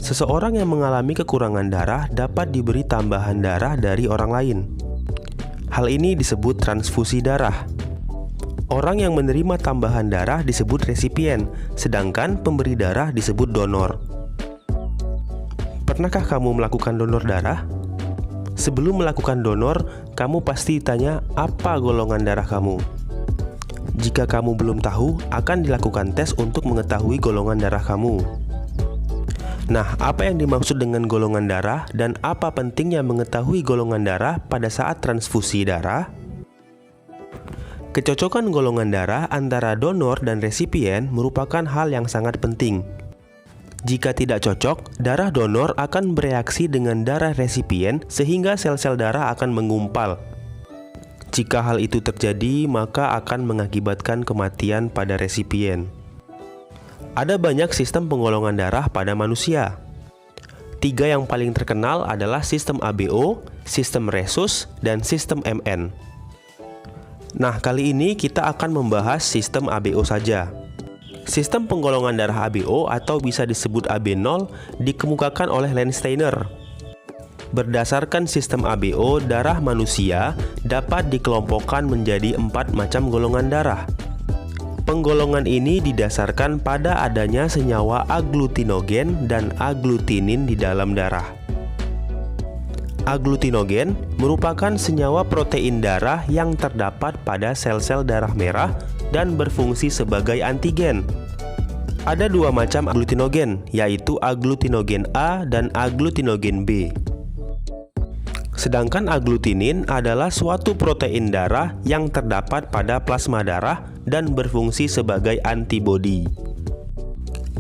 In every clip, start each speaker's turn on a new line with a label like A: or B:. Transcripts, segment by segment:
A: Seseorang yang mengalami kekurangan darah dapat diberi tambahan darah dari orang lain. Hal ini disebut transfusi darah. Orang yang menerima tambahan darah disebut resipien, sedangkan pemberi darah disebut donor. Pernahkah kamu melakukan donor darah? Sebelum melakukan donor, kamu pasti ditanya apa golongan darah kamu. Jika kamu belum tahu, akan dilakukan tes untuk mengetahui golongan darah kamu. Nah, apa yang dimaksud dengan golongan darah dan apa pentingnya mengetahui golongan darah pada saat transfusi darah? Kecocokan golongan darah antara donor dan resipien merupakan hal yang sangat penting. Jika tidak cocok, darah donor akan bereaksi dengan darah resipien sehingga sel-sel darah akan mengumpal. Jika hal itu terjadi, maka akan mengakibatkan kematian pada resipien. Ada banyak sistem penggolongan darah pada manusia. 3 yang paling terkenal adalah sistem ABO, sistem Rhesus, dan sistem MN. Nah, kali ini kita akan membahas sistem ABO saja. Sistem penggolongan darah ABO atau bisa disebut AB0 dikemukakan oleh Landsteiner. Berdasarkan sistem ABO, darah manusia dapat dikelompokkan menjadi 4 macam golongan darah. Penggolongan ini didasarkan pada adanya senyawa agglutinogen dan agglutinin di dalam darah. Agglutinogen merupakan senyawa protein darah yang terdapat pada sel-sel darah merah dan berfungsi sebagai antigen. Ada 2 macam agglutinogen, yaitu agglutinogen A dan agglutinogen B. Sedangkan agglutinin adalah suatu protein darah yang terdapat pada plasma darah dan berfungsi sebagai antibodi.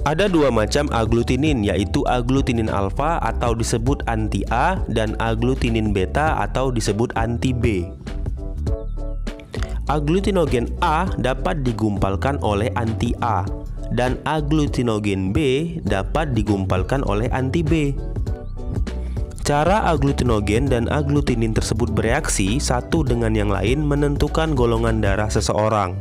A: Ada 2 macam agglutinin, yaitu agglutinin alfa atau disebut anti-A dan agglutinin beta atau disebut anti-B. Agglutinogen A dapat digumpalkan oleh anti-A dan agglutinogen B dapat digumpalkan oleh anti-B. Cara agglutinogen dan agglutinin tersebut bereaksi satu dengan yang lain menentukan golongan darah seseorang.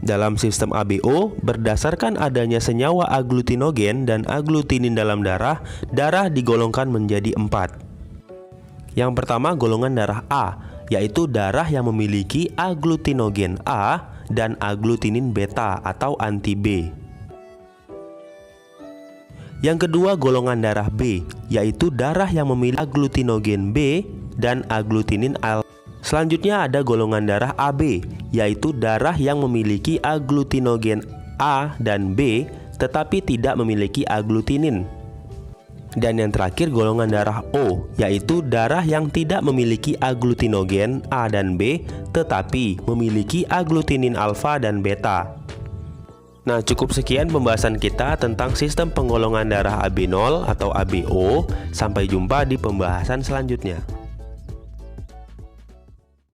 A: Dalam sistem ABO, berdasarkan adanya senyawa agglutinogen dan agglutinin dalam darah, darah digolongkan menjadi 4. Yang pertama golongan darah A, yaitu darah yang memiliki agglutinogen A dan agglutinin beta atau anti-B. Yang kedua golongan darah B, yaitu darah yang memiliki agglutinogen B dan agglutinin alfa. Selanjutnya ada golongan darah AB, yaitu darah yang memiliki agglutinogen A dan B tetapi tidak memiliki agglutinin. Dan yang terakhir golongan darah O, yaitu darah yang tidak memiliki agglutinogen A dan B tetapi memiliki agglutinin alfa dan beta. Nah, cukup sekian pembahasan kita tentang sistem penggolongan darah AB0 atau ABO. Sampai jumpa di pembahasan selanjutnya.